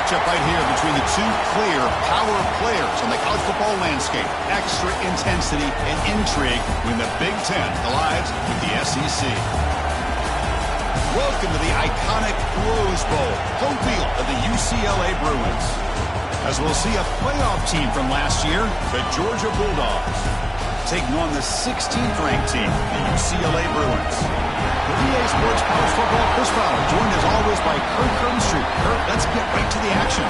matchup right here between the two clear power players on the college football landscape. Extra intensity and intrigue when the Big Ten collides with the SEC. Welcome to the iconic Rose Bowl, home field of the UCLA Bruins. As we'll see a playoff team from last year, the Georgia Bulldogs, taking on the 16th-ranked team, the UCLA Bruins. The EA Sports College Football Chris Fowler, joined as always by Kurt Curtis. Kurt, let's get right to the action.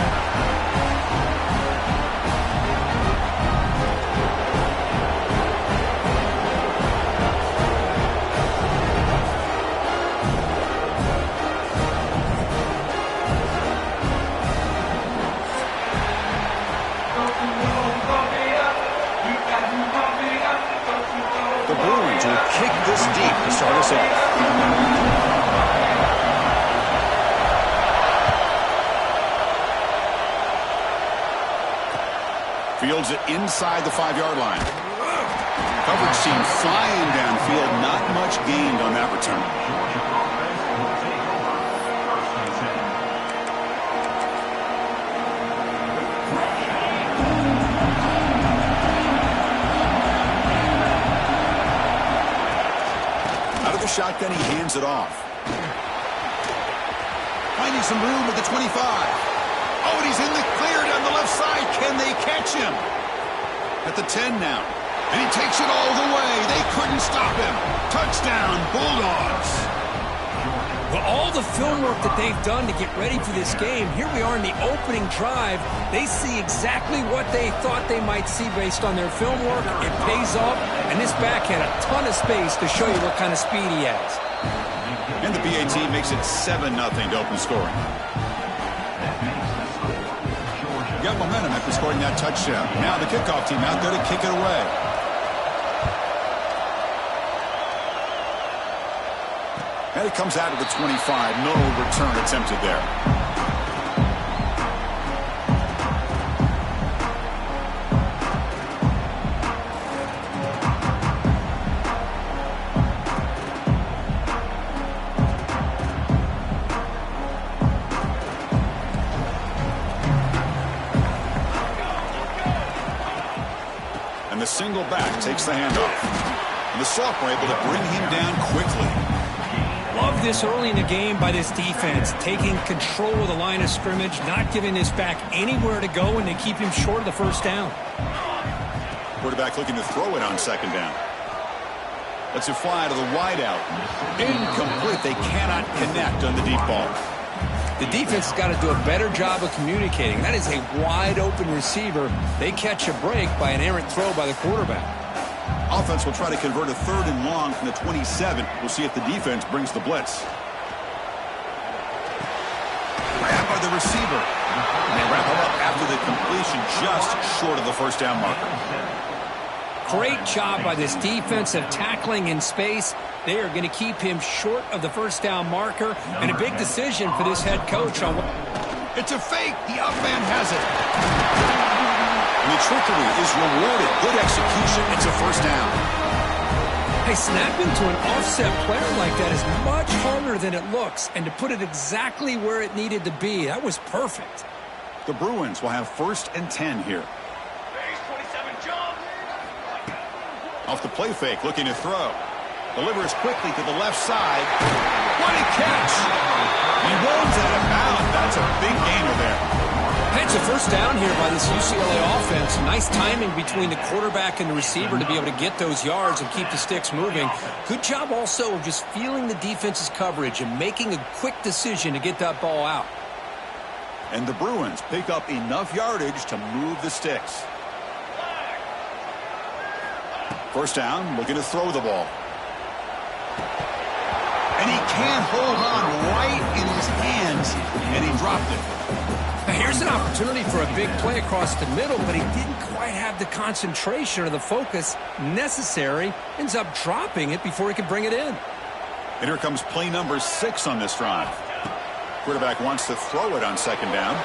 The Bruins will kick this deep to start us off. Fields it inside the 5-yard line. Coverage team flying downfield. Not much gained on that return. Out of the shotgun, he hands it off. Finding some room at the 25. Oh, and he's in the clear down the left side. Can they catch him? At the 10 now. And he takes it all the way. They couldn't stop him. Touchdown, Bulldogs. Well, all the film work that they've done to get ready for this game, here we are in the opening drive. They see exactly what they thought they might see based on their film work. It pays off, and this back had a ton of space to show you what kind of speed he has. And the BA team makes it 7-0 to open scoring. Got momentum after scoring that touchdown. Now the kickoff team out there to kick it away. And it comes out of the 25. No return attempted there. And the single back takes the handoff. And the sophomore able to bring him down quickly. Love this early in the game by this defense, taking control of the line of scrimmage, not giving this back anywhere to go, and they keep him short of the first down. Quarterback looking to throw it on second down. Lets it fly to the wideout. Incomplete. They cannot connect on the deep ball. The defense has got to do a better job of communicating. That is a wide-open receiver. They catch a break by an errant throw by the quarterback. Offense will try to convert a 3rd and long from the 27. We'll see if the defense brings the blitz. Grabbed by the receiver. And they wrap him up after the completion, just short of the first down marker. Great job by this defense of tackling in space. They are going to keep him short of the first down marker, and a big decision for this head coach on what... It's a fake. The up man has it. And the trickery is rewarded. Good execution. It's a first down. Hey, snapping to an offset player like that is much harder than it looks, and to put it exactly where it needed to be, that was perfect. The Bruins will have 1st and 10 here. Off the play fake, looking to throw. Delivers quickly to the left side. What a catch! He runs out of bounds. That's a big gainer there. It's a first down here by this UCLA offense. Nice timing between the quarterback and the receiver to be able to get those yards and keep the sticks moving. Good job also of just feeling the defense's coverage and making a quick decision to get that ball out. And the Bruins pick up enough yardage to move the sticks. First down, looking to throw the ball. And he can't hold on right in his hands, and he dropped it. Now here's an opportunity for a big play across the middle, but he didn't quite have the concentration or the focus necessary. Ends up dropping it before he could bring it in. And here comes play number 6 on this drive. Quarterback wants to throw it on second down.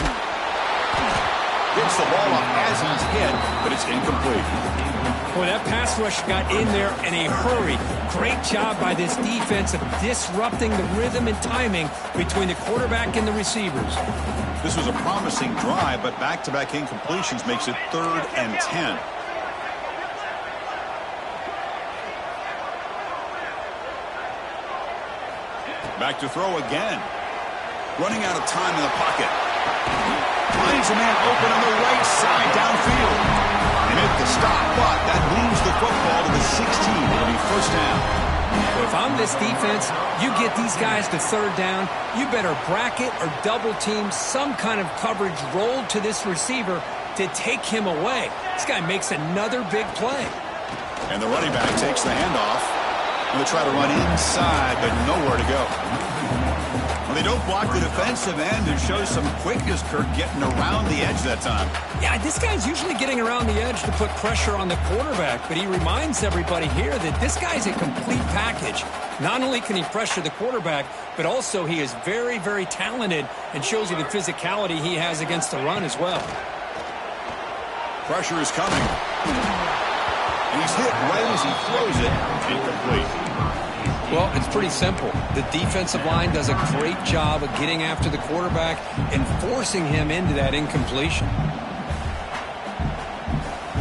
Gets the ball up as he's hit, but it's incomplete. Boy, that pass rush got in there in a hurry. Great job by this defense of disrupting the rhythm and timing between the quarterback and the receivers. This was a promising drive, but back-to-back incompletions makes it 3rd and 10. Back to throw again. Running out of time in the pocket. Finds a man open on the right side downfield. They make the stop, but that moves the football to the 16. It'll be first down. Well, if I'm this defense, you get these guys to 3rd down, you better bracket or double team some kind of coverage rolled to this receiver to take him away. This guy makes another big play. And the running back takes the handoff. They'll try to run inside, but nowhere to go. Well, they don't block the defensive end and show some quickness, Kirk, getting around the edge that time. Yeah, this guy's usually getting around the edge to put pressure on the quarterback, but he reminds everybody here that this guy's a complete package. Not only can he pressure the quarterback, but also he is very, very talented and shows you the physicality he has against the run as well. Pressure is coming. And he's hit right as he throws it. Incomplete. Well, it's pretty simple. The defensive line does a great job of getting after the quarterback and forcing him into that incompletion.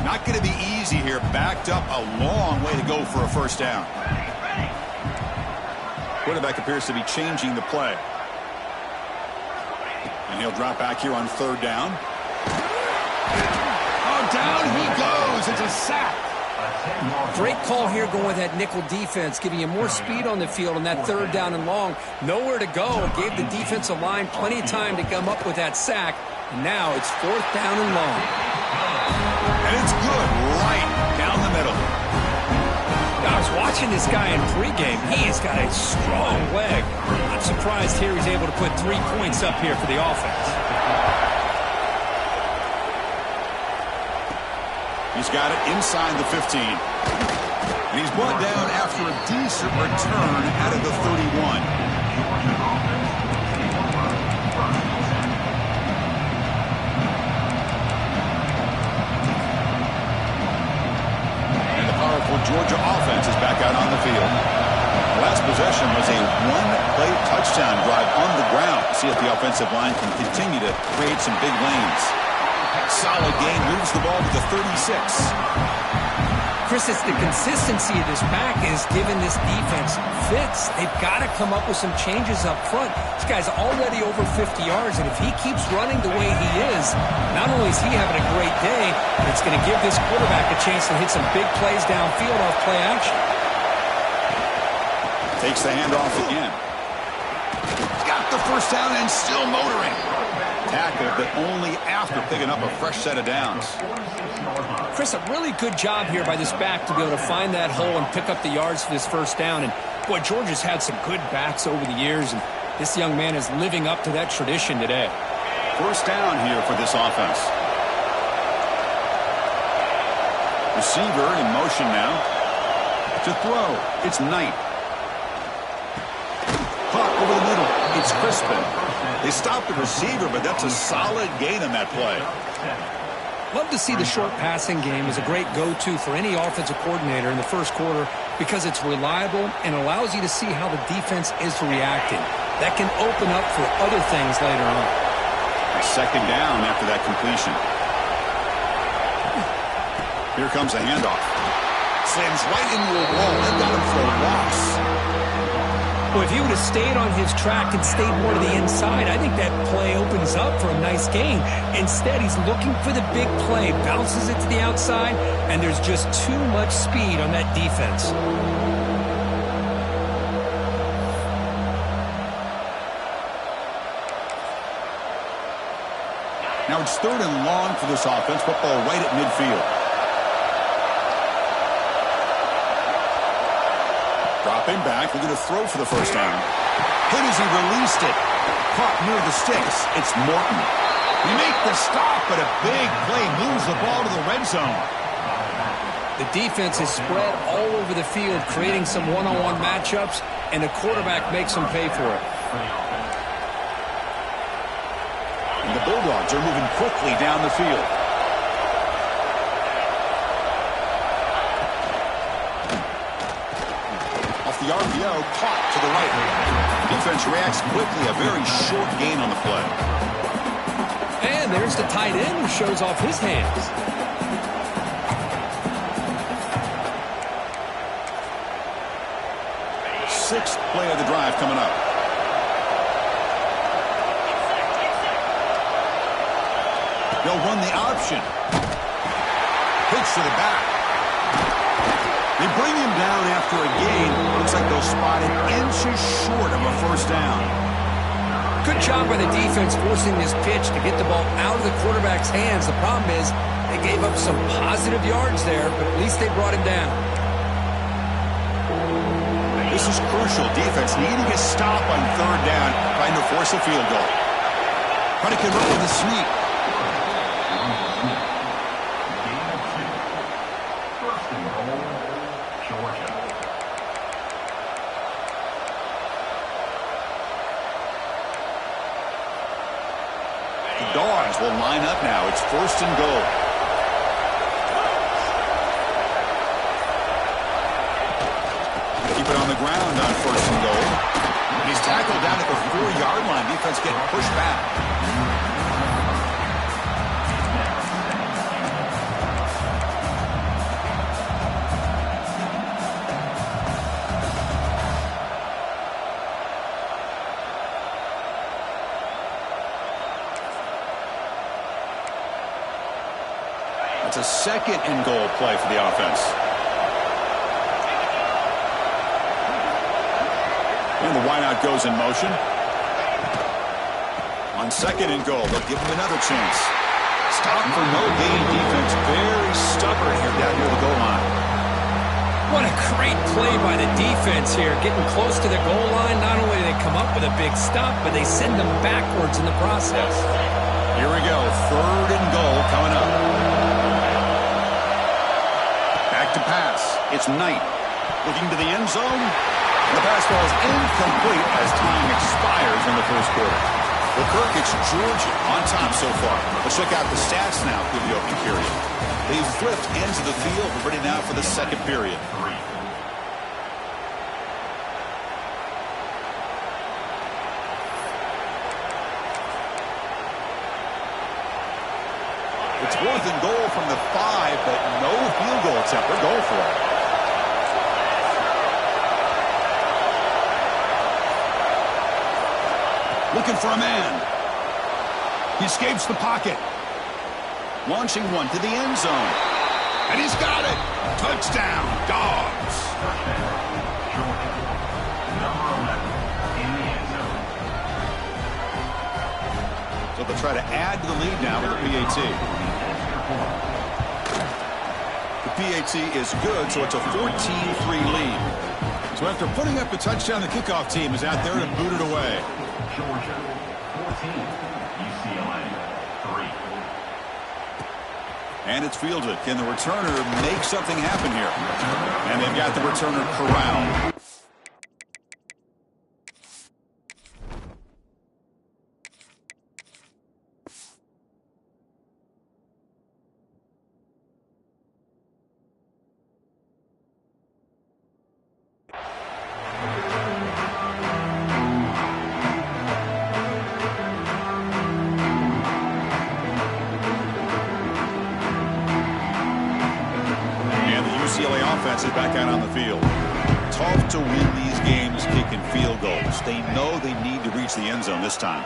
Not going to be easy here. Backed up a long way to go for a first down. Quarterback appears to be changing the play. And he'll drop back here on 3rd down. Oh, down he goes. It's a sack. Great call here going with that nickel defense, giving you more speed on the field on that 3rd down and long. Nowhere to go. It gave the defensive line plenty of time to come up with that sack. And now it's 4th down and long. And it's good right down the middle. I was watching this guy in pregame. He has got a strong leg. I'm surprised here he's able to put 3 points up here for the offense. He's got it inside the 15. And he's brought down after a decent return out of the 31. And the powerful Georgia offense is back out on the field. The last possession was a one-play touchdown drive on the ground. See if the offensive line can continue to create some big lanes. Solid game, moves the ball to the 36. Chris, it's the consistency of this pack is giving this defense fits. They've got to come up with some changes up front. This guy's already over 50 yards, and if he keeps running the way he is, not only is he having a great day, but it's going to give this quarterback a chance to hit some big plays downfield off play action. Takes the handoff again. Got the first down and still motoring. Tackle, but only after picking up a fresh set of downs. Chris, a really good job here by this back to be able to find that hole and pick up the yards for this first down. And, boy, Georgia's had some good backs over the years, and this young man is living up to that tradition today. First down here for this offense. Receiver in motion now. To throw, it's Knight. Caught over the middle, it's Crispin. They stopped the receiver, but that's a solid gain on that play. Love to see the short passing game as a great go-to for any offensive coordinator in the first quarter because it's reliable and allows you to see how the defense is reacting. That can open up for other things later on. A second down after that completion. Here comes a handoff. Slams right into a wall. They've got him for a loss. Well, if he would have stayed on his track and stayed more to the inside, I think that play opens up for a nice gain. Instead, he's looking for the big play, bounces it to the outside, and there's just too much speed on that defense. Now it's 3rd and long for this offense. Football right at midfield. Dropping back, looking to throw for the first down. Hit as he released it. Caught near the sticks. It's Morton. We make the stop, but a big play moves the ball to the red zone. The defense is spread all over the field, creating some one-on-one matchups, and the quarterback makes them pay for it. And the Bulldogs are moving quickly down the field. Off the RPO, caught to the right. Defense reacts quickly. A very short gain on the play. And there's the tight end who shows off his hands. Sixth play of the drive coming up. They'll run the option. Pitch to the back. They bring him down after a gain. Looks like they'll spot it inches short of a first down. Good job by the defense forcing this pitch to get the ball out of the quarterback's hands. The problem is they gave up some positive yards there, but at least they brought him down. This is crucial. Defense needing a stop on third down, trying to force a field goal. Trying to convert with a sneak. The Dogs will line up now. It's first and goal. Keep it on the ground on first and goal. He's tackled down at the 4-yard line. Defense getting pushed back. It's a second and goal play for the offense. And the wideout goes in motion. On second and goal, they'll give him another chance. Stop for no gain. Defense very stubborn here down near the goal line. What a great play by the defense here. Getting close to the goal line, not only do they come up with a big stop, but they send them backwards in the process. Here we go. Third and goal coming up. Back to pass. It's Knight. Looking to the end zone. The pass ball is incomplete as time expires in the first quarter. Well, Kirk, it's Georgia on top so far. Let's check out the stats now for the opening period. They've flipped into the field. We're ready now for the second period. It's fourth and goal from the 5, but no field goal attempt. They're going for it. Looking for a man. He escapes the pocket. Launching one to the end zone. And he's got it. Touchdown, Dogs. So they'll try to add to the lead now with the PAT. The PAT is good, so it's a 14-3 lead. So after putting up a touchdown, the kickoff team is out there to boot it away. Georgia 14, UCLA 3. And it's fielded. Can the returner make something happen here? And they've got the returner corralled. UCLA offense is back out on the field. Tough to win these games kicking field goals. They know they need to reach the end zone this time.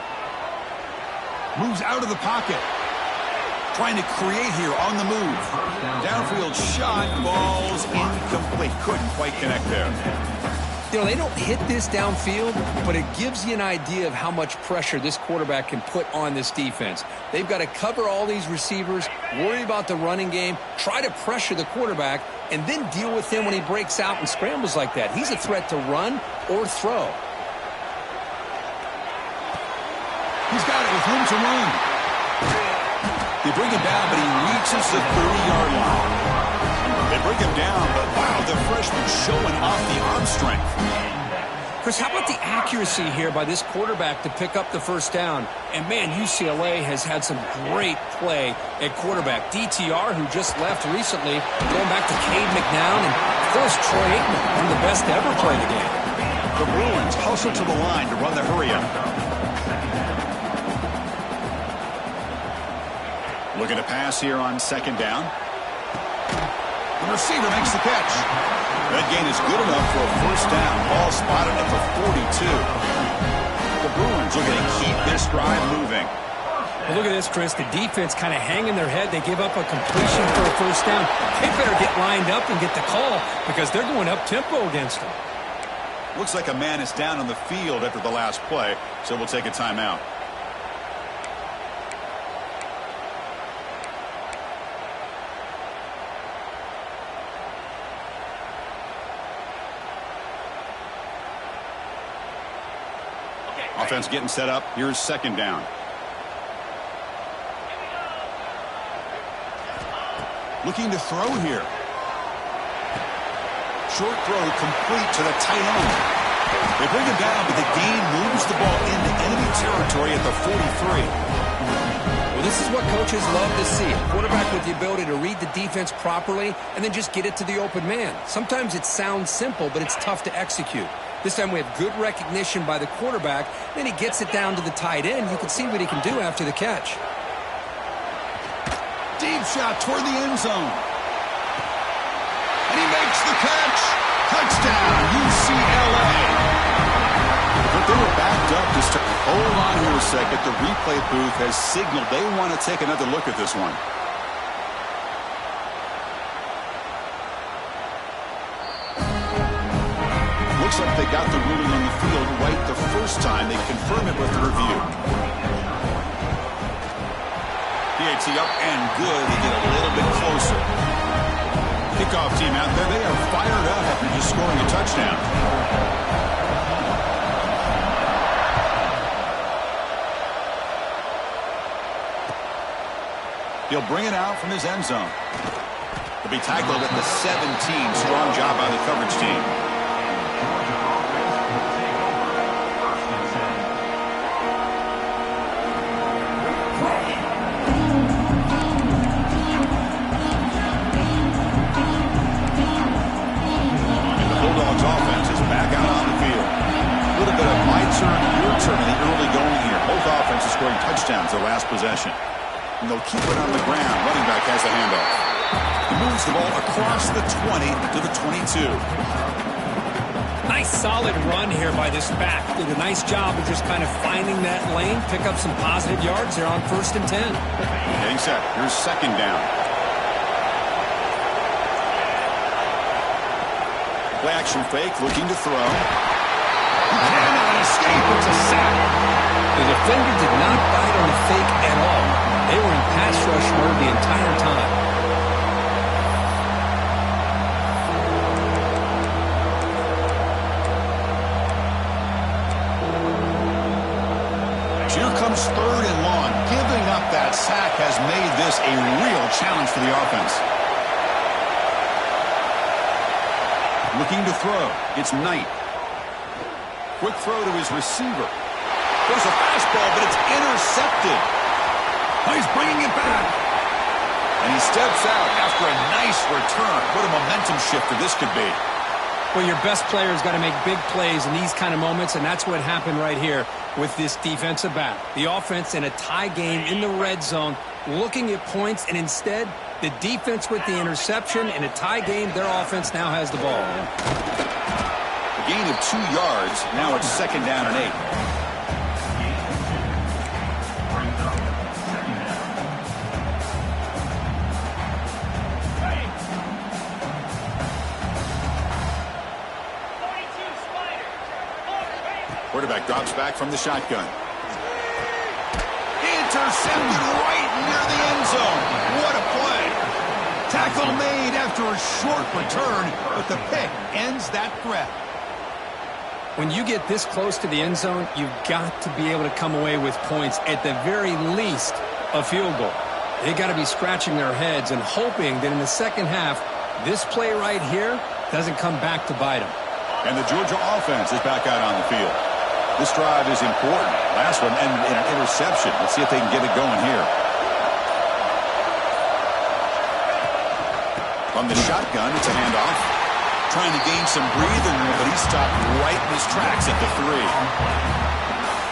Moves out of the pocket. Trying to create here on the move. Downfield shot. Ball's incomplete. Couldn't quite connect there. You know, they don't hit this downfield, but it gives you an idea of how much pressure this quarterback can put on this defense. They've got to cover all these receivers, worry about the running game, try to pressure the quarterback, and then deal with him when he breaks out and scrambles like that. He's a threat to run or throw. He's got it with room to run. They bring him down, but he reaches the 30-yard line. They bring him down, but wow, the freshman showing off the arm strength. Chris, how about the accuracy here by this quarterback to pick up the first down? And, man, UCLA has had some great play at quarterback. DTR, who just left recently, going back to Cade McNown, and, of course, Troy Aikman, one of the best to ever play the game. The Bruins hustle to the line to run the hurry-up. Looking to pass here on second down. The receiver makes the catch. That gain is good enough for a first down. Ball spotted at the 42. The Bruins looking to keep this drive moving. Well, look at this, Chris. The defense kind of hanging their head. They give up a completion for a first down. They better get lined up and get the call because they're going up-tempo against them. Looks like a man is down on the field after the last play, so we'll take a timeout. Offense getting set up. Here's second down. Looking to throw here. Short throw complete to the tight end. They bring him down, but the gain moves the ball into enemy territory at the 43. Well, this is what coaches love to see. A quarterback with the ability to read the defense properly and then just get it to the open man. Sometimes it sounds simple, but it's tough to execute. This time we have good recognition by the quarterback. Then he gets it down to the tight end. You can see what he can do after the catch. Deep shot toward the end zone. And he makes the catch. Touchdown, UCLA. But they were backed up. Just to hold on here a second. The replay booth has signaled they want to take another look at this one. Looks like they got the ruling on the field right the first time. They confirm it with the review. PAT up and good. They get a little bit closer. Kickoff team out there. They are fired up after just scoring a touchdown. He'll bring it out from his end zone. He'll be tackled at the 17. Strong job by the coverage team. Offense is back out on the field. A little bit of my turn, your turn in the early going here. Both offenses scoring touchdowns their last possession. And they'll keep it on the ground. Running back has the handoff. He moves the ball across the 20 to the 22. Nice solid run here by this back. Did a nice job of just kind of finding that lane, pick up some positive yards there on 1st and 10. Getting set. Here's second down. Play action fake, looking to throw. He cannot escape. It's a sack. The defender did not bite on the fake at all. They were in pass rush mode the entire time. Here comes third and long. Giving up that sack has made this a real challenge for the offense. Looking to throw. It's Knight. Quick throw to his receiver. There's a fastball, but it's intercepted. Oh, he's bringing it back. And he steps out after a nice return. What a momentum shifter this could be. Well, your best player's got to make big plays in these kind of moments, and that's what happened right here with this defensive back. The offense in a tie game in the red zone, looking at points, and instead the defense with the interception. In a tie game, their offense now has the ball. A gain of 2 yards. Now it's second down and 8. Quarterback drops back from the shotgun. Intercepted right near the end zone. What a play. Tackle made after a short return, but the pick ends that threat. When you get this close to the end zone, you've got to be able to come away with points, at the very least a field goal. They got to be scratching their heads and hoping that in the second half, this play right here doesn't come back to bite them. And the Georgia offense is back out on the field. This drive is important. Last one ended in an interception. Let's see if they can get it going here. From the shotgun, it's a handoff. Trying to gain some breathing room, but he stopped right in his tracks at the 3.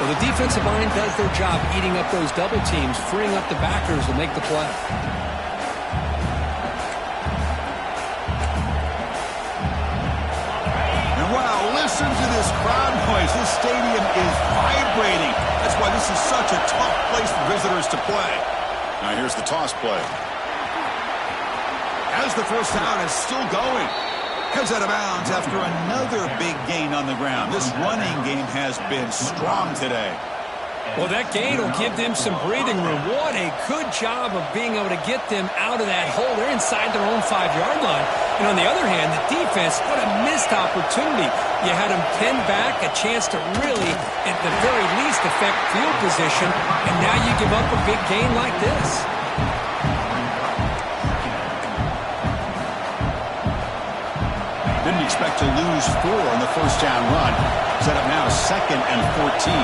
Well, the defensive line does their job eating up those double teams, freeing up the backers to make the play. And wow, listen to this crowd noise. This stadium is vibrating. That's why this is such a tough place for visitors to play. Now here's the toss play. As the first down is still going. Heads out of bounds after another big gain on the ground. This running game has been strong today. Well, that gain will give them some breathing room. What a good job of being able to get them out of that hole. They're inside their own 5-yard line. And on the other hand, the defense, what a missed opportunity. You had them pinned back, a chance to really, at the very least, affect field position. And now you give up a big gain like this. Didn't expect to lose 4 on the first down run. Set up now 2nd and 14.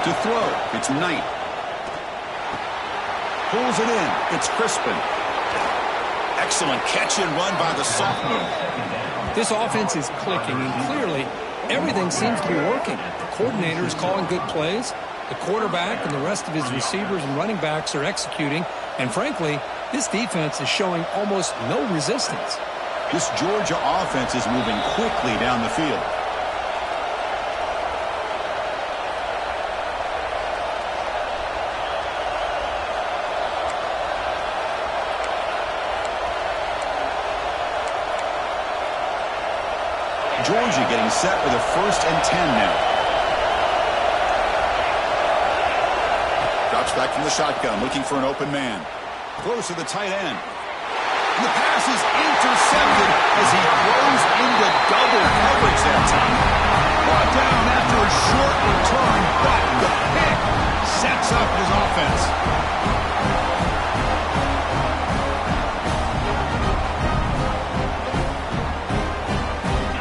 To throw, it's Knight. Pulls it in, it's Crispin. Excellent catch and run by the sophomore. This offense is clicking, and clearly everything seems to be working. The coordinator is calling good plays. The quarterback and the rest of his receivers and running backs are executing. And frankly, this defense is showing almost no resistance. This Georgia offense is moving quickly down the field. Georgia getting set for the 1st and 10 now. Drops back from the shotgun, looking for an open man. Throws to the tight end. The pass is intercepted as he throws into double coverage that time. Brought down after a short return, but the pick sets up his offense.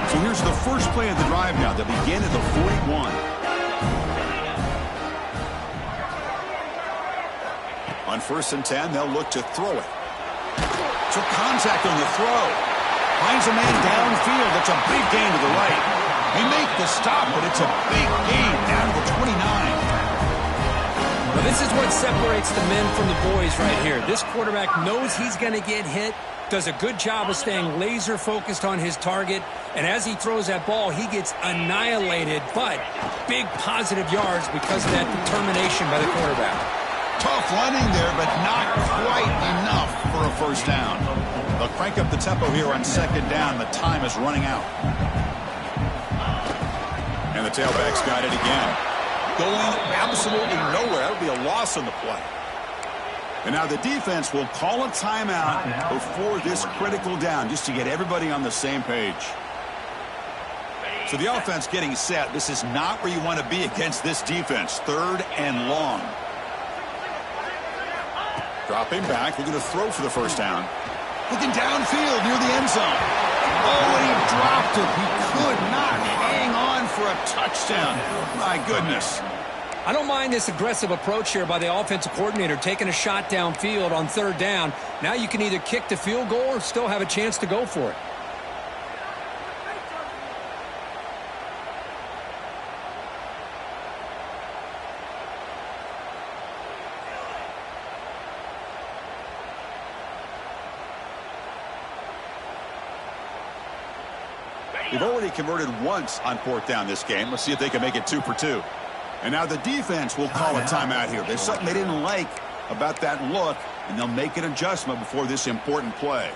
So here's the first play of the drive now. They begin at the 41. On 1st and 10, they'll look to throw it. So contact on the throw. Finds a man downfield. That's a big gain to the right. They make the stop, but it's a big gain down to the 29. Well, this is what separates the men from the boys right here. This quarterback knows he's going to get hit, does a good job of staying laser focused on his target, and as he throws that ball, he gets annihilated, but big positive yards because of that determination by the quarterback. Tough running there, but not quite enough for a first down. They'll crank up the tempo here on 2nd down. The time is running out. And the tailback's got it again. Going absolutely nowhere. That would be a loss on the play. And now the defense will call a timeout before this critical down, just to get everybody on the same page. So the offense getting set. This is not where you want to be against this defense. 3rd and long. Dropping back, looking to throw for the first down. Looking downfield near the end zone. Oh, and he dropped it. He could not hang on for a touchdown. My goodness. I don't mind this aggressive approach here by the offensive coordinator, taking a shot downfield on 3rd down. Now you can either kick the field goal or still have a chance to go for it. They've already converted once on 4th down this game. Let's see if they can make it 2 for 2. And now the defense will call a timeout here. There's something they didn't like about that look, and they'll make an adjustment before this important play.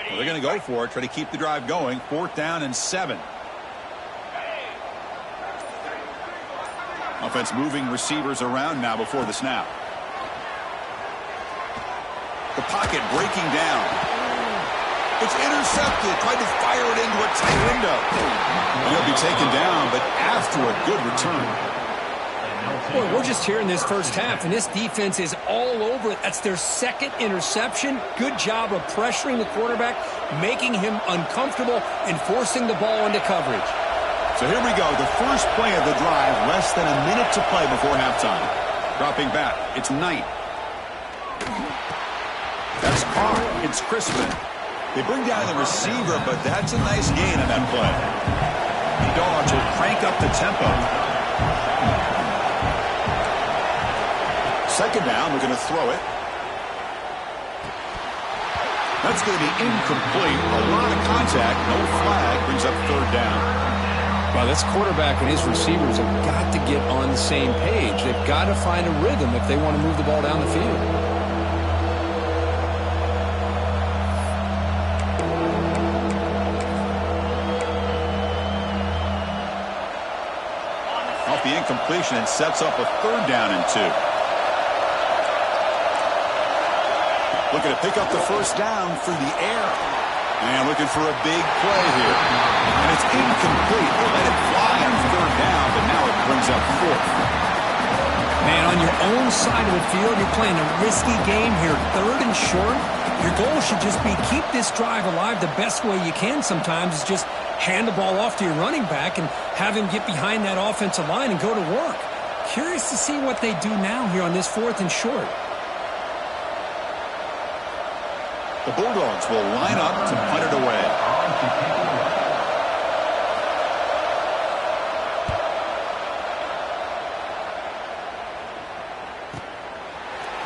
Well, they're going to go for it, try to keep the drive going. 4th down and 7. Offense moving receivers around now before the snap. The pocket breaking down. It's intercepted. Tried to fire it into a tight window. And he'll be taken down, but after a good return. Boy, we're just here in this first half, and this defense is all over it. That's their second interception. Good job of pressuring the quarterback, making him uncomfortable, and forcing the ball into coverage. So here we go, the first play of the drive, less than a minute to play before halftime. Dropping back, it's Knight. That's Carr. It's Crispin. They bring down the receiver, but that's a nice gain on that play. The Dogs will crank up the tempo. Second down, we're going to throw it. That's going to be incomplete. A lot of contact, no flag, brings up third down. Well, this quarterback and his receivers have got to get on the same page. They've got to find a rhythm if they want to move the ball down the field. Off the incompletion, and sets up a third down and 2. Looking to pick up the first down through the air. And looking for a big play here. And it's incomplete. They let it fly on third down, but now it brings up fourth. Man, on your own side of the field, you're playing a risky game here. Third and short. Your goal should just be keep this drive alive the best way you can sometimes is just hand the ball off to your running back and have him get behind that offensive line and go to work. Curious to see what they do now here on this fourth and short. The Bulldogs will line up to punt it away.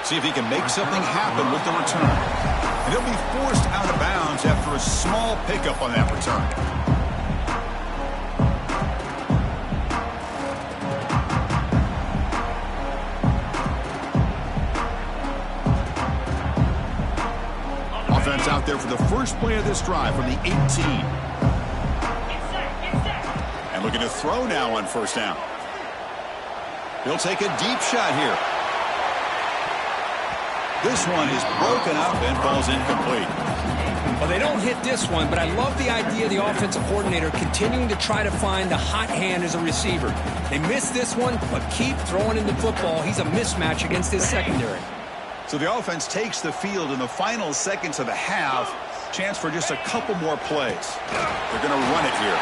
See if he can make something happen with the return. And he'll be forced out of bounds after a small pickup on that return. Offense out there for the first play of this drive from the 18. And looking to throw now on first down. He'll take a deep shot here. This one is broken up and falls incomplete. Well, they don't hit this one, but I love the idea of the offensive coordinator continuing to try to find the hot hand as a receiver. They missed this one, but keep throwing in the football. He's a mismatch against his secondary. So the offense takes the field in the final seconds of the half. Chance for just a couple more plays. They're going to run it here.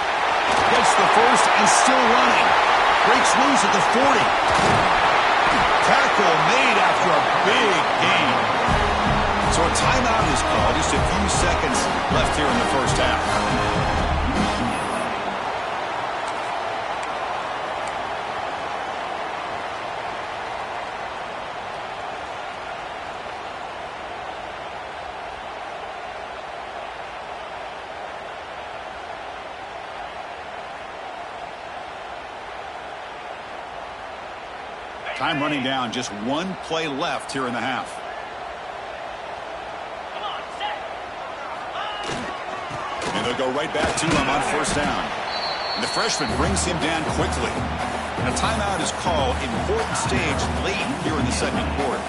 Gets the first and still running. Breaks loose at the 40. Tackle made after a big gain. So a timeout is called. Just a few seconds left here in the first half. Time running down, just one play left here in the half. And they'll go right back to him on first down. And the freshman brings him down quickly. And a timeout is called. Important stage late here in the second quarter.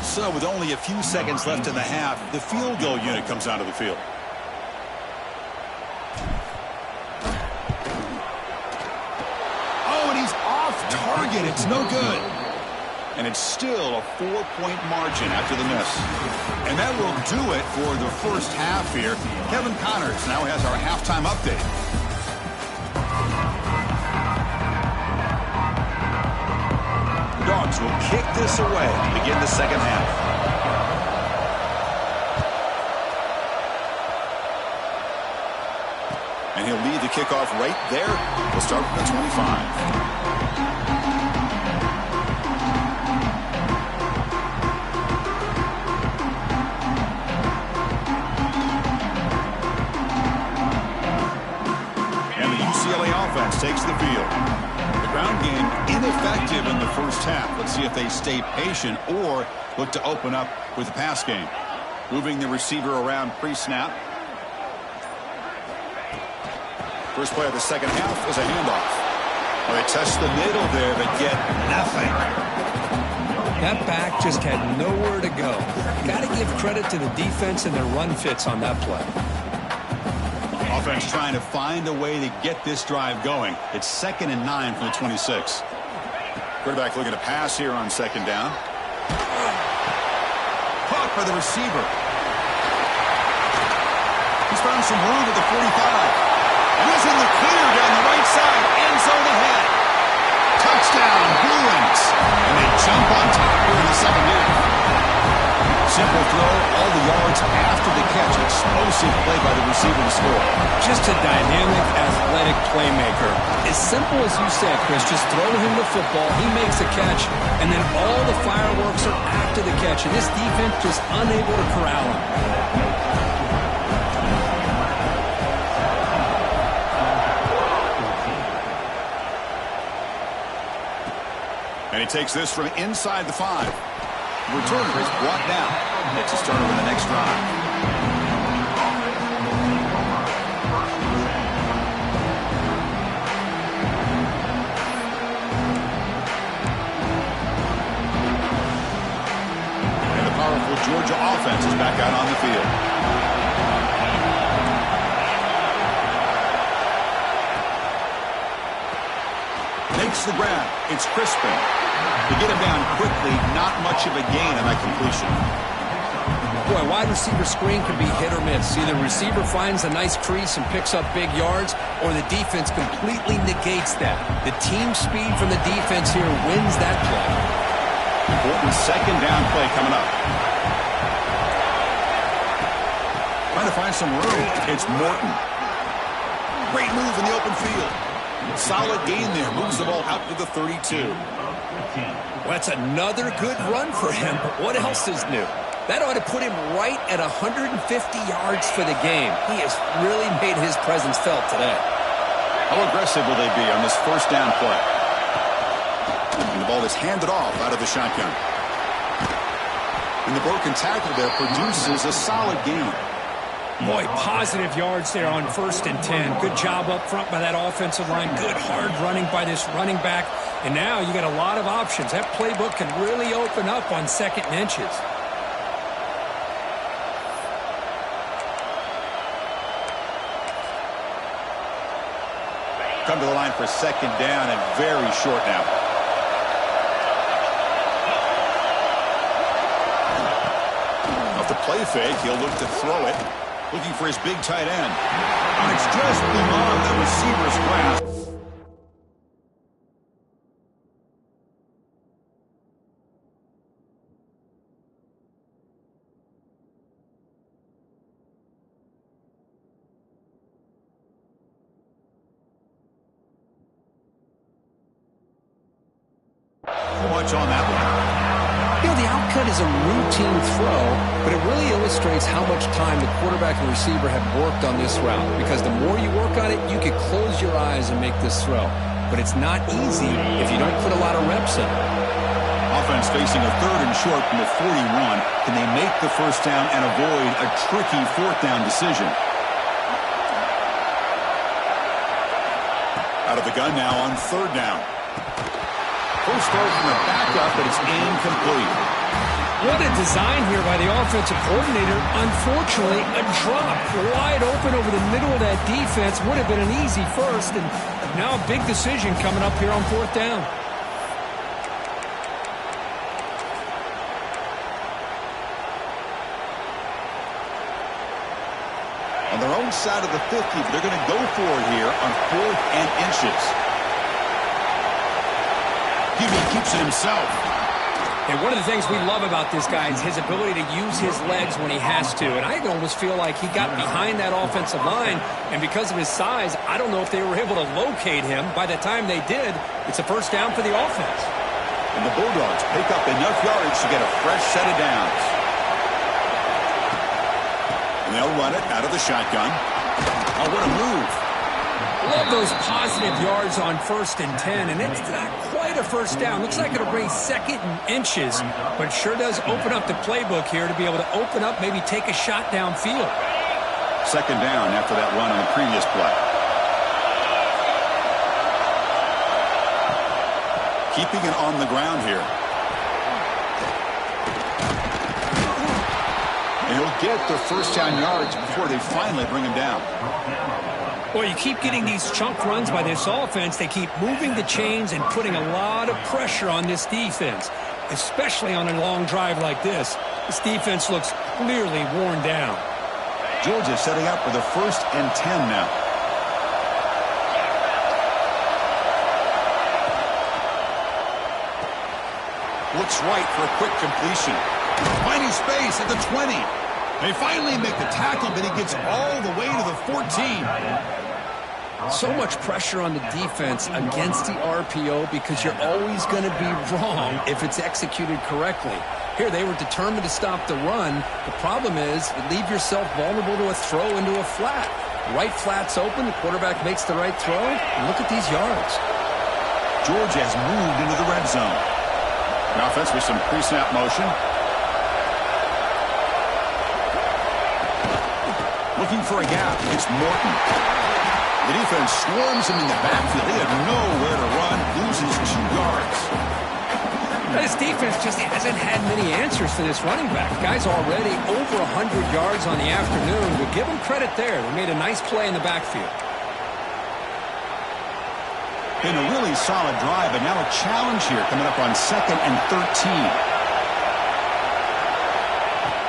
So with only a few seconds left in the half, the field goal unit comes out of the field. Oh, and he's off target. It's no good. And it's still a 4-point margin after the miss. And that will do it for the first half here. Kevin Connors now has our halftime update. Dogs will kick this away to begin the second half. And he'll lead the kickoff right there. We'll start with the 25. And the UCLA offense takes the field. Ground game ineffective in the first half. Let's see if they stay patient or look to open up with the pass game. Moving the receiver around pre-snap. First play of the second half is a handoff. Well, they touched the middle there, but get nothing. That back just had nowhere to go. Got to give credit to the defense and their run fits on that play. Offense trying to find a way to get this drive going. It's 2nd and 9 from the 26. Quarterback looking to pass here on 2nd down. Caught by the receiver. He's found some room at the 45. He's in the clear down the right side. End zone ahead. Touchdown, Bruins. And they jump on top here in the second half. Simple throw, all the yards after the catch. Explosive play by the receiver to score. Just a dynamic, athletic playmaker. As simple as you said, Chris, just throw him the football, he makes a catch, and then all the fireworks are after the catch. And this defense just unable to corral him. And he takes this from inside the 5. Returner is brought down. Makes a starter with the next drive. And the powerful Georgia offense is back out on the field. Makes the grab. It's Crispin. To get him down quickly, not much of a gain on that completion. Boy, wide receiver screen can be hit or miss. Either the receiver finds a nice crease and picks up big yards, or the defense completely negates that. The team speed from the defense here wins that play. Important 2nd down play coming up. Trying to find some room. It's Morton. Great move in the open field. Solid gain there. Moves the ball out to the 32. Well, that's another good run for him, but what else is new? That ought to put him right at 150 yards for the game. He has really made his presence felt today. How aggressive will they be on this 1st down play? And the ball is handed off out of the shotgun. And the broken tackle there produces a solid gain. Boy, positive yards there on 1st and 10. Good job up front by that offensive line. Good hard running by this running back. And now you got a lot of options. That playbook can really open up on 2nd and inches. Come to the line for 2nd down and very short now. Off the play fake, he'll look to throw it. Looking for his big tight end. And it's just beyond the receiver's grasp. Much on that one. You know, the outcut is a routine throw, but it really illustrates how much time the quarterback and receiver have worked on this route. Because the more you work on it, you can close your eyes and make this throw. But it's not easy if you don't put a lot of reps in. Offense facing a 3rd and short from the 41. Can they make the 1st down and avoid a tricky 4th down decision? Out of the gun now on 3rd down. First throw from the backup, but it's incomplete. What a design here by the offensive coordinator. Unfortunately, a drop wide open over the middle of that defense would have been an easy 1st, and now a big decision coming up here on 4th down. On their own side of the 50, but they're going to go for it here on 4th and inches. He keeps it himself. And one of the things we love about this guy is his ability to use his legs when he has to. And I almost feel like he got behind that offensive line, and because of his size, I don't know if they were able to locate him. By the time they did, it's a 1st down for the offense. And the Bulldogs pick up enough yards to get a fresh set of downs. And they'll run it out of the shotgun. Oh, what a move. Love those positive yards on 1st and 10, and it's not quite a 1st down. Looks like it'll bring 2nd and inches, but sure does open up the playbook here to be able to open up, maybe take a shot downfield. 2nd down after that run on the previous play. keeping it on the ground here. And he'll get the first down yards before they finally bring him down. Well, you keep getting these chunk runs by this offense. They keep moving the chains and putting a lot of pressure on this defense, especially on a long drive like this. This defense looks clearly worn down. Georgia setting up for the 1st and 10 now. Looks right for a quick completion. Finding space at the 20. They finally make the tackle, but he gets all the way to the 14. So much pressure on the defense against the RPO because you're always going to be wrong if it's executed correctly. Here, they were determined to stop the run. The problem is you leave yourself vulnerable to a throw into a flat. Right flat's open, the quarterback makes the right throw, and look at these yards. Georgia has moved into the red zone. The offense with some pre-snap motion. Looking for a gap. It's Morton. The defense swarms him in the backfield. He had nowhere to run. Loses 2 yards. This defense just hasn't had many answers for this running back. Guy's already over 100 yards on the afternoon. We'll give him credit there. They made a nice play in the backfield. Been a really solid drive, but now a challenge here coming up on 2nd and 13.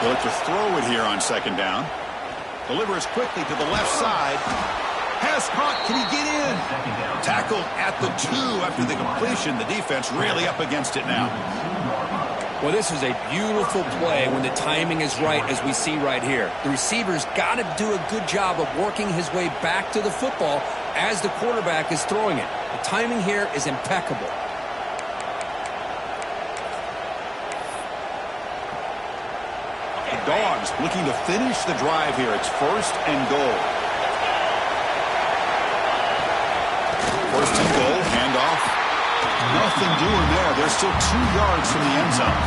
They'll look to throw it here on 2nd down. Delivers quickly to the left side. Pass caught. Can he get in? Tackled at the 2 after the completion. The defense really up against it now. Well, this is a beautiful play when the timing is right, as we see right here. The receiver's got to do a good job of working his way back to the football as the quarterback is throwing it. The timing here is impeccable. The Dogs looking to finish the drive here. It's 1st and goal. 1st and goal, handoff. Nothing doing there. They're still 2 yards from the end zone.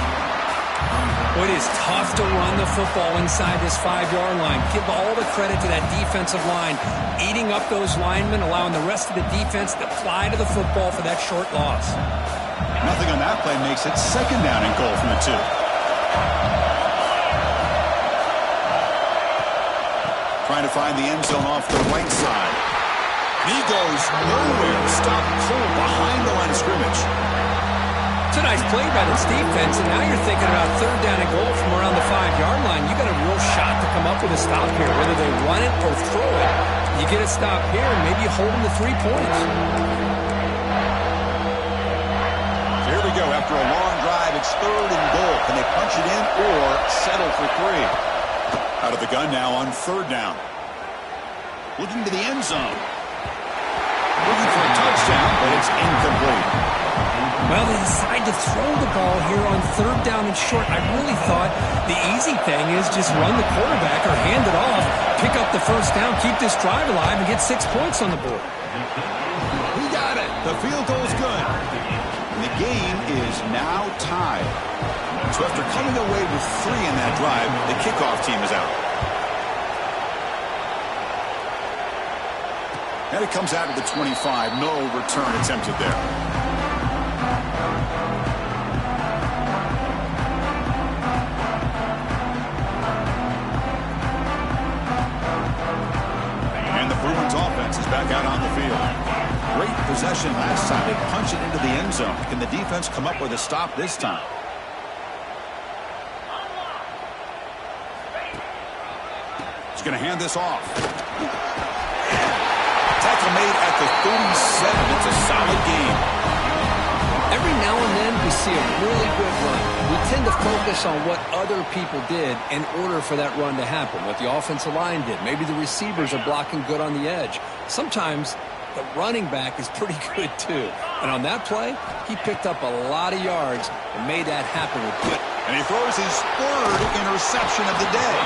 Well, it is tough to run the football inside this 5-yard line. Give all the credit to that defensive line, eating up those linemen, allowing the rest of the defense to fly to the football for that short loss. Nothing on that play makes it 2nd down and goal from the 2. Trying to find the end zone off the right side. He goes nowhere. Stopped cold behind the line of scrimmage. It's a nice play by this defense, and now you're thinking about 3rd down and goal from around the 5-yard line. You got a real shot to come up with a stop here, whether they run it or throw it. You get a stop here, and maybe you hold them to 3 points. Here we go. After a long drive, it's 3rd and goal. Can they punch it in or settle for 3? Out of the gun now on 3rd down. Looking to the end zone. Looking for a touchdown, but it's incomplete. Well, they decide to throw the ball here on 3rd down and short. I really thought the easy thing is just run the quarterback or hand it off, pick up the 1st down, keep this drive alive, and get 6 points on the board. He got it. The field goal's good. And the game is now tied. So after coming away with 3 in that drive, the kickoff team is out. And it comes out of the 25. No return attempted there. And the Bruins offense is back out on the field. Great possession last time. They punch it into the end zone. Can the defense come up with a stop this time? He's going to hand this off. Tackle made at the 37. It's a solid game. Every now and then we see a really good run. We tend to focus on what other people did in order for that run to happen, what the offensive line did. Maybe the receivers are blocking good on the edge. Sometimes the running back is pretty good too. And on that play, he picked up a lot of yards and made that happen with good. And he throws his 3rd interception of the day.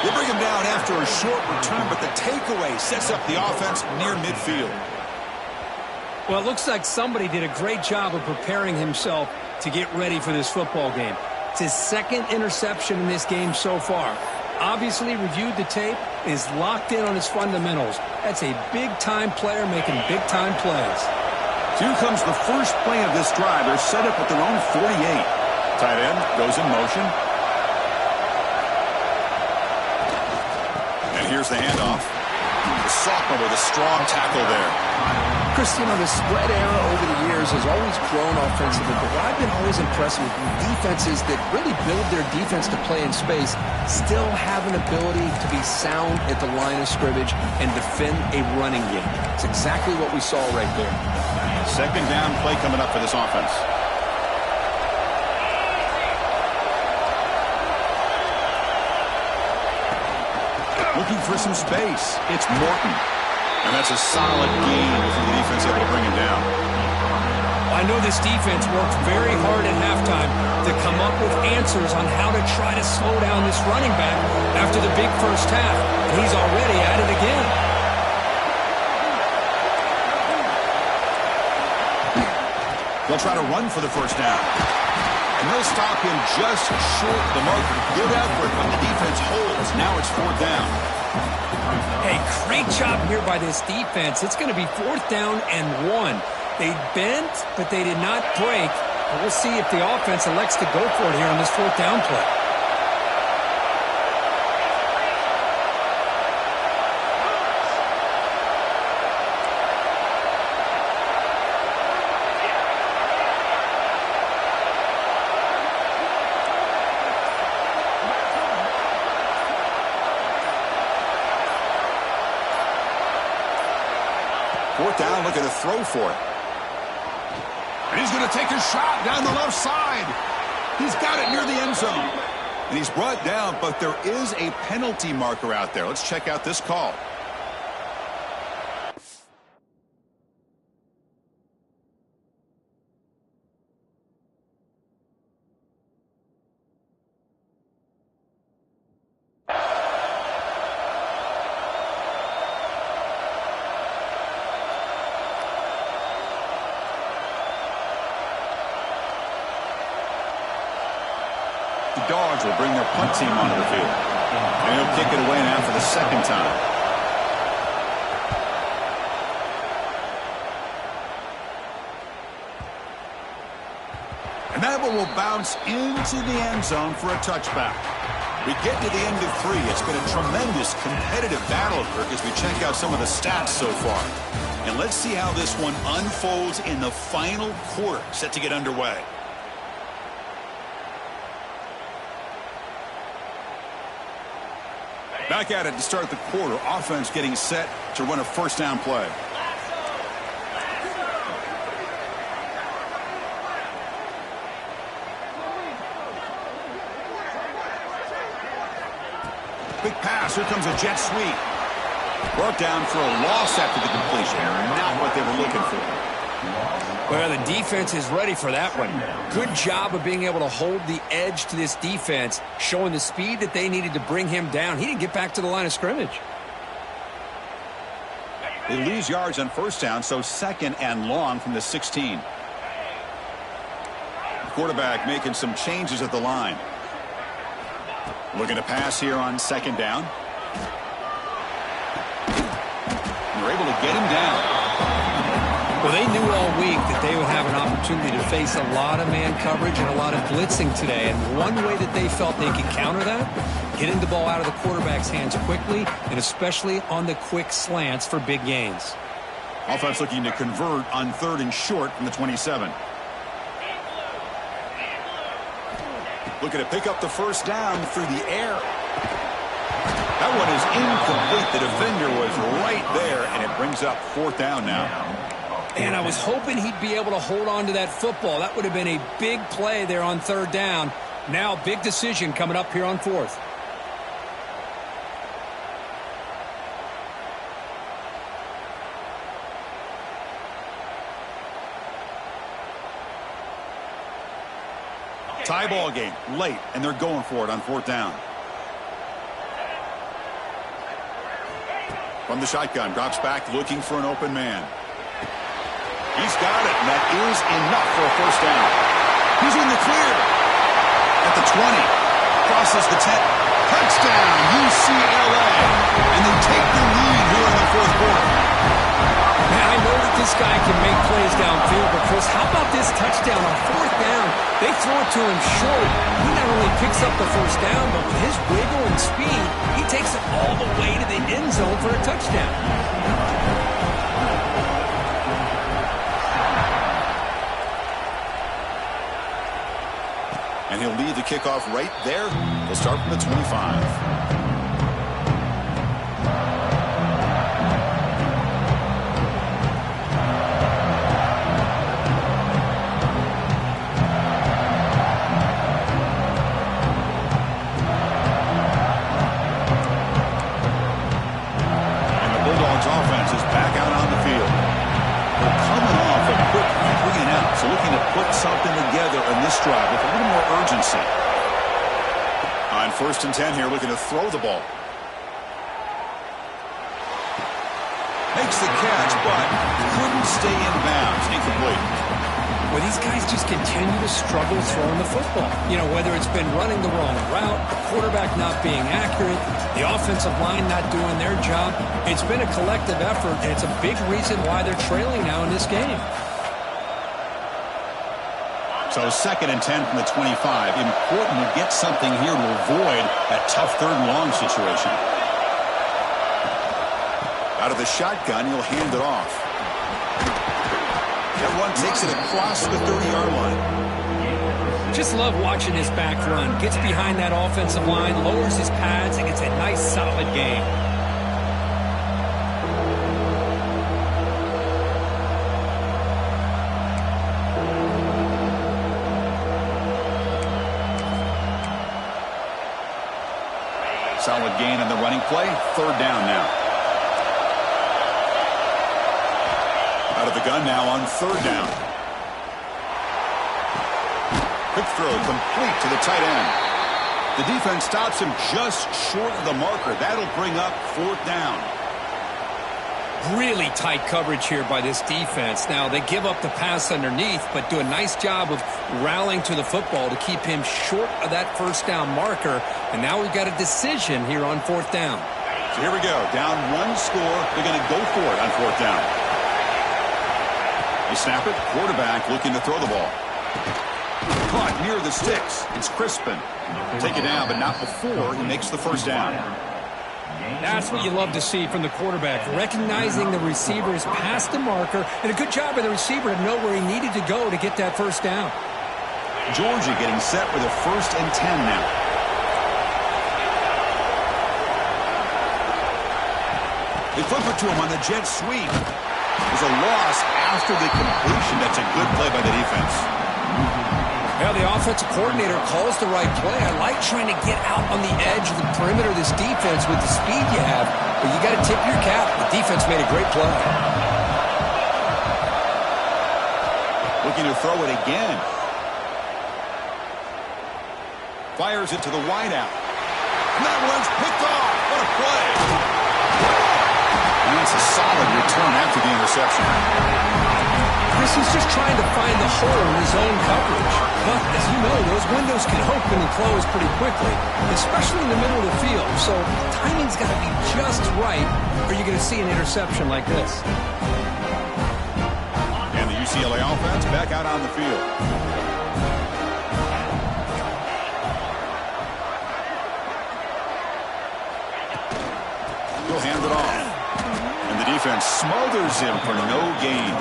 They bring him down after a short return, but the takeaway sets up the offense near midfield. Well, it looks like somebody did a great job of preparing himself to get ready for this football game. It's his 2nd interception in this game so far. Obviously reviewed the tape, is locked in on his fundamentals. That's a big-time player making big-time plays. So here comes the first play of this drive. They're set up at their own 48. Tight end goes in motion. And here's the handoff. The sophomore with a strong tackle there. Chris, the spread era over the years has always grown offensively, but what I've been always impressed with defenses that really build their defense to play in space still have an ability to be sound at the line of scrimmage and defend a running game. It's exactly what we saw right there. Second down play coming up for this offense. Looking for some space. It's Morton. And that's a solid gain for the defense able to bring him down. I know this defense worked very hard at halftime to come up with answers on how to try to slow down this running back after the big first half. And he's already at it again. They'll try to run for the first down. And they'll stop him just short of the marker. Good effort when the defense holds. Now it's fourth down. Hey, great job here by this defense. It's going to be 4th down and 1. They bent, but they did not break. But we'll see if the offense elects to go for it here on this 4th down play. Fourth down, looking to throw for it. And he's going to take a shot down the left side. He's got it near the end zone. And he's brought down, but there is a penalty marker out there. Let's check out this call. The Dogs will bring their punt team onto the field. And he'll kick it away now for the second time. And that one will bounce into the end zone for a touchback. We get to the end of 3. It's been a tremendous competitive battle, Kirk, as we check out some of the stats so far. And let's see how this one unfolds in the final quarter, set to get underway. Back at it to start the quarter. Offense getting set to run a first down play. Big pass. Here comes a jet sweep. Brought down for a loss after the completion. Not what they were looking for. Well, the defense is ready for that one. Good job of being able to hold the edge to this defense, showing the speed that they needed to bring him down. He didn't get back to the line of scrimmage. They lose yards on first down, so second and long from the 16. The quarterback making some changes at the line. Looking to pass here on second down. And they're able to get him down. Well, they knew all week that they would have an opportunity to face a lot of man coverage and a lot of blitzing today. And one way that they felt they could counter that, getting the ball out of the quarterback's hands quickly, and especially on the quick slants for big gains. Offense looking to convert on 3rd and short from the 27. Looking to pick up the first down through the air. That one is incomplete. The defender was right there, and it brings up 4th down now. And I was hoping he'd be able to hold on to that football. That would have been a big play there on 3rd down. Now, big decision coming up here on 4th. Tie ball game, late, and they're going for it on 4th down. From the shotgun, drops back, looking for an open man. He's got it, and that is enough for a first down. He's in the clear. At the 20. Crosses the 10. Touchdown, UCLA. And they take the lead here in the 4th quarter. Man, I know that this this guy can make plays downfield, but Chris, how about this touchdown on 4th down? They throw it to him short. He not only picks up the 1st down, but with his wiggle and speed, he takes it all the way to the end zone for a touchdown. And he'll lead the kickoff right there. He'll start from the 25. Offense is back out on the field. They're coming off a quick 3-and-out, so looking to put something together in this drive with a little more urgency. On 1st and 10 here, looking to throw the ball. Makes the catch, but couldn't stay in bounds. Incomplete. Well, these guys just continue to struggle throwing the football. You know, whether it's been running the wrong route, the quarterback not being accurate, the offensive line not doing their job. It's been a collective effort, and it's a big reason why they're trailing now in this game. So 2nd and 10 from the 25. Important to get something here to avoid that tough 3rd and long situation. Out of the shotgun, he'll hand it off. That run takes it across the 30-yard line. Just love watching his back run. Gets behind that offensive line, lowers his pads, and gets a nice, solid gain. Solid gain on the running play. 3rd down now. Out of the gun now on 3rd down. Quick throw complete to the tight end. The defense stops him just short of the marker. That'll bring up 4th down. Really tight coverage here by this defense. Now, they give up the pass underneath, but do a nice job of rallying to the football to keep him short of that 1st down marker. And now we've got a decision here on 4th down. So here we go. Down 1 score. They're going to go for it on 4th down. They snap it. Quarterback looking to throw the ball. Caught near the sticks. It's Crispin. Take it down, but not before he makes the 1st down. That's what you love to see from the quarterback. Recognizing the receiver is past the marker, and a good job by the receiver to know where he needed to go to get that 1st down. Georgia getting set for the 1st and 10 now. They flip it to him on the jet sweep. There's a loss after the completion. That's a good play by the defense. Well, the offensive coordinator calls the right play. I like trying to get out on the edge of the perimeter of this defense with the speed you have, but you got to tip your cap. The defense made a great play. Looking to throw it again. Fires it to the wideout. And that one's picked off. What a play. And that's a solid return after the interception. Chris is just trying to find the hole in his own coverage. But, as you know, those windows can open and close pretty quickly, especially in the middle of the field. So timing's got to be just right, or you're going to see an interception like this. And the UCLA offense back out on the field. He'll hand it off. And the defense smothers him for no gain.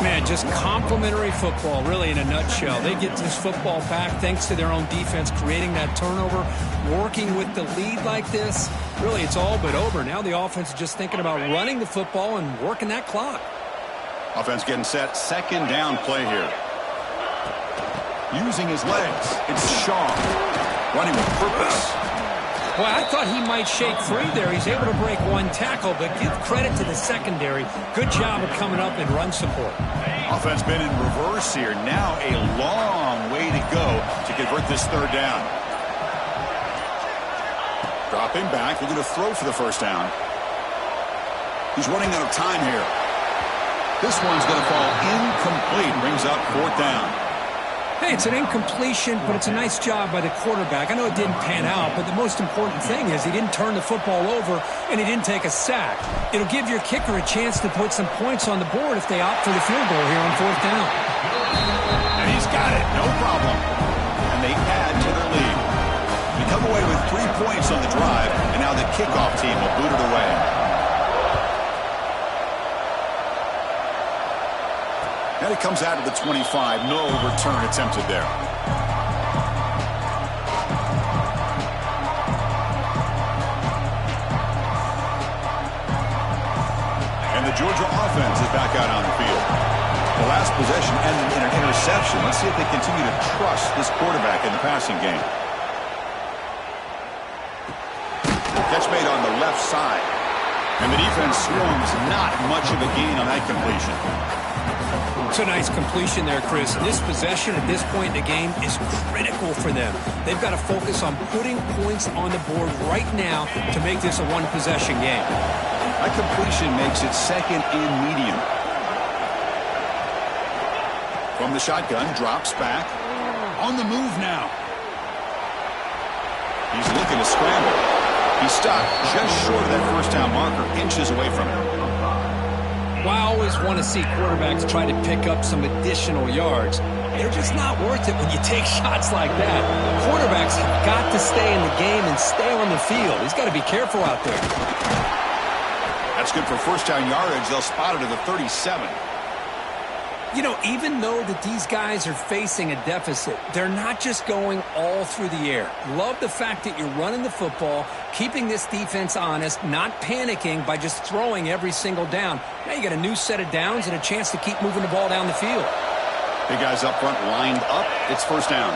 Man, just complimentary football, really, in a nutshell. They get this football back thanks to their own defense, creating that turnover, working with the lead like this. Really, it's all but over. Now the offense is just thinking about running the football and working that clock. Offense getting set. 2nd down play here. Using his legs. It's Shaw. Running with purpose. Well, I thought he might shake free there. He's able to break 1 tackle, but give credit to the secondary. Good job of coming up in run support. Offense been in reverse here. Now a long way to go to convert this 3rd down. Dropping back, looking to throw for the 1st down. He's running out of time here. This one's going to fall incomplete. Brings up 4th down. Hey, it's an incompletion, but it's a nice job by the quarterback. I know it didn't pan out, but the most important thing is he didn't turn the football over and he didn't take a sack. It'll give your kicker a chance to put some points on the board if they opt for the field goal here on 4th down. And he's got it, no problem. And they add to their lead. They come away with 3 points on the drive, and now the kickoff team will boot it away. And it comes out of the 25. No return attempted there. And the Georgia offense is back out on the field. The last possession ended in an interception. Let's see if they continue to trust this quarterback in the passing game. Catch made on the left side. And the defense swarms not much of a gain on that completion. It's a nice completion there, Chris. This possession at this point in the game is critical for them. They've got to focus on putting points on the board right now to make this a one-possession game. That completion makes it second and medium. From the shotgun, drops back. On the move now. He's looking to scramble. He's stopped just short of that first down marker, inches away from it. Well, I always want to see quarterbacks try to pick up some additional yards. They're just not worth it when you take shots like that. Quarterbacks have got to stay in the game and stay on the field. He's got to be careful out there. That's good for first down yardage. They'll spot it at the 37. You know, even though that these guys are facing a deficit, they're not just going all through the air. Love the fact that you're running the football, keeping this defense honest, not panicking by just throwing every single down. Now you got a new set of downs and a chance to keep moving the ball down the field. Big guys up front lined up. It's first down.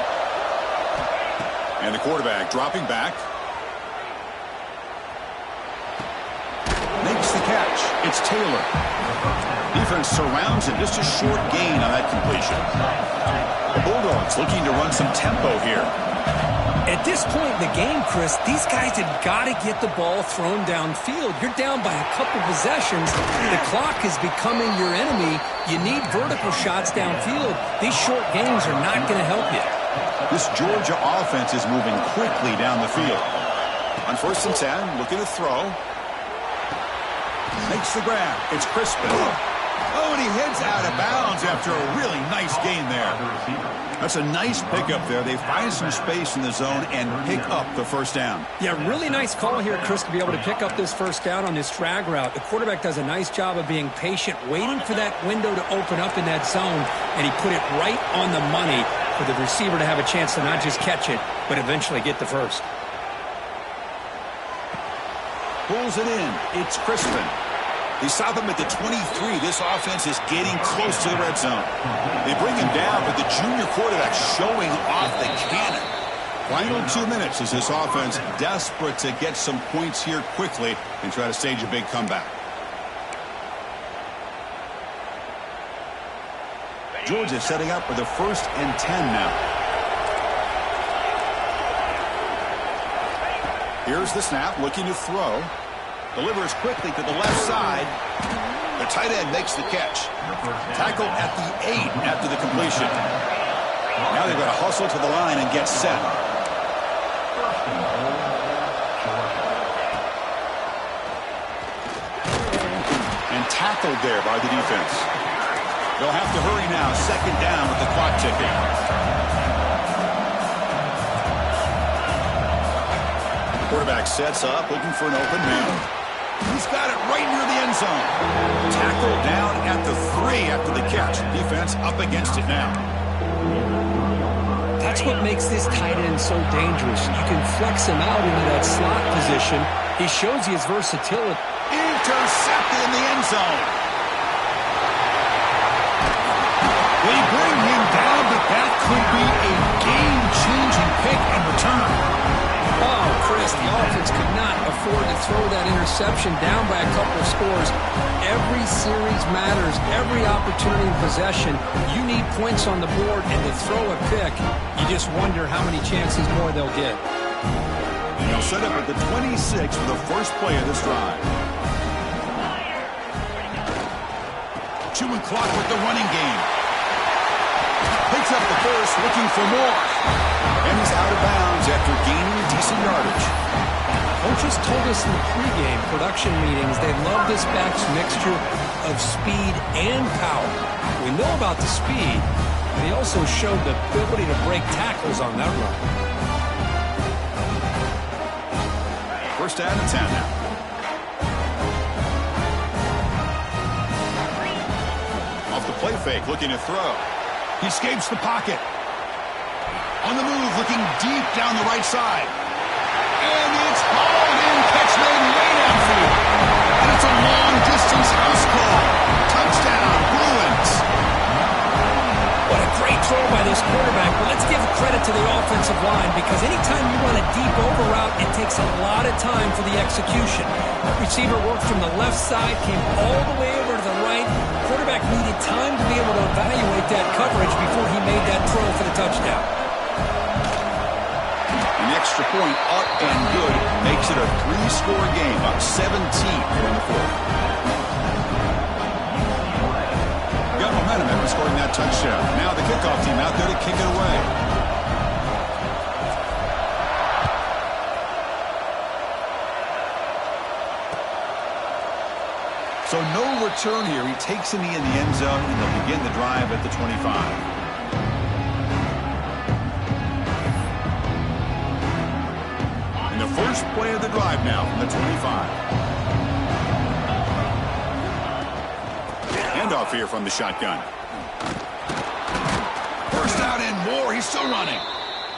And the quarterback dropping back. Makes the catch. It's Taylor. Defense surrounds him. Just a short gain on that completion. The Bulldogs looking to run some tempo here. At this point in the game, Chris, these guys have got to get the ball thrown downfield. You're down by a couple possessions. The clock is becoming your enemy. You need vertical shots downfield. These short gains are not going to help you. This Georgia offense is moving quickly down the field. On 1st and 10, looking to throw. Makes the grab. It's Crispin. Oh, and he heads out of bounds after a really nice gain there. That's a nice pickup there. They find some space in the zone and pick up the first down. Yeah, really nice call here, Chris, to be able to pick up this first down on this drag route. The quarterback does a nice job of being patient, waiting for that window to open up in that zone, and he put it right on the money for the receiver to have a chance to not just catch it, but eventually get the first. Pulls it in. It's Crispin. They stop him at the 23. This offense is getting close to the red zone. They bring him down, but the junior quarterback showing off the cannon. Final 2 minutes as this offense desperate to get some points here quickly and try to stage a big comeback. Georgia setting up for the 1st and 10 now. Here's the snap, looking to throw. Delivers quickly to the left side. The tight end makes the catch. Tackled at the 8 after the completion. Now they've got to hustle to the line and get set. And tackled there by the defense. They'll have to hurry now. 2nd down with the clock ticking. Quarterback sets up, looking for an open man. He's got it right near the end zone. Tackled down at the 3 after the catch. Defense up against it now. That's what makes this tight end so dangerous. You can flex him out into that slot position. He shows you his versatility. Intercepted in the end zone. They bring him down, but that could be a game-changing pick and return. Oh, Chris, the offense could not afford to throw that interception down by a couple of scores. Every series matters. Every opportunity in possession. You need points on the board, and to throw a pick, you just wonder how many chances more they'll get. And he'll set up at the 26 for the first play of this drive. Chewing clock with the running game. They Picks up the first, looking for more. And he's out of bounds after gaining decent yardage. Coaches told us in the pregame production meetings they love this back's mixture of speed and power. We know about the speed, but he also showed the ability to break tackles on that run. First down and 10 now. Off the play fake, looking to throw. He escapes the pocket. On the move, looking deep down the right side. And it's hauled in, catch made way downfield. And it's a long-distance house call. Touchdown, Bruins. What a great throw by this quarterback. But let's give credit to the offensive line, because anytime you run a deep over route, it takes a lot of time for the execution. That receiver worked from the left side, came all the way over to the right. Quarterback needed time to be able to evaluate that coverage before he made that throw for the touchdown. An extra point up and good makes it a 3-score game, up 17 here in the fourth. Got momentum after scoring that touchdown. Now the kickoff team out there to kick it away. So no return here. He takes a knee in the end zone, and they'll begin the drive at the 25. First play of the drive now from the 25. Handoff here from the shotgun. First out and more. He's still running.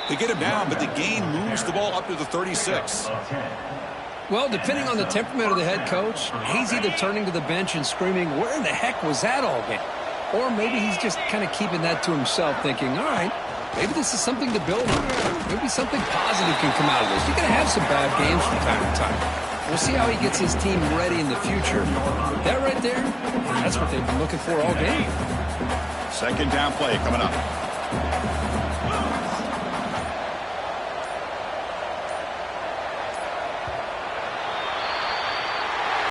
They get him down, but the gain moves the ball up to the 36. Well, depending on the temperament of the head coach, he's either turning to the bench and screaming, "Where in the heck was that all game?" Or maybe he's just kind of keeping that to himself, thinking, all right, maybe this is something to build on. Maybe something positive can come out of this. You're going to have some bad games from time to time. We'll see how he gets his team ready in the future. That right there, that's what they've been looking for all game. Second down play coming up.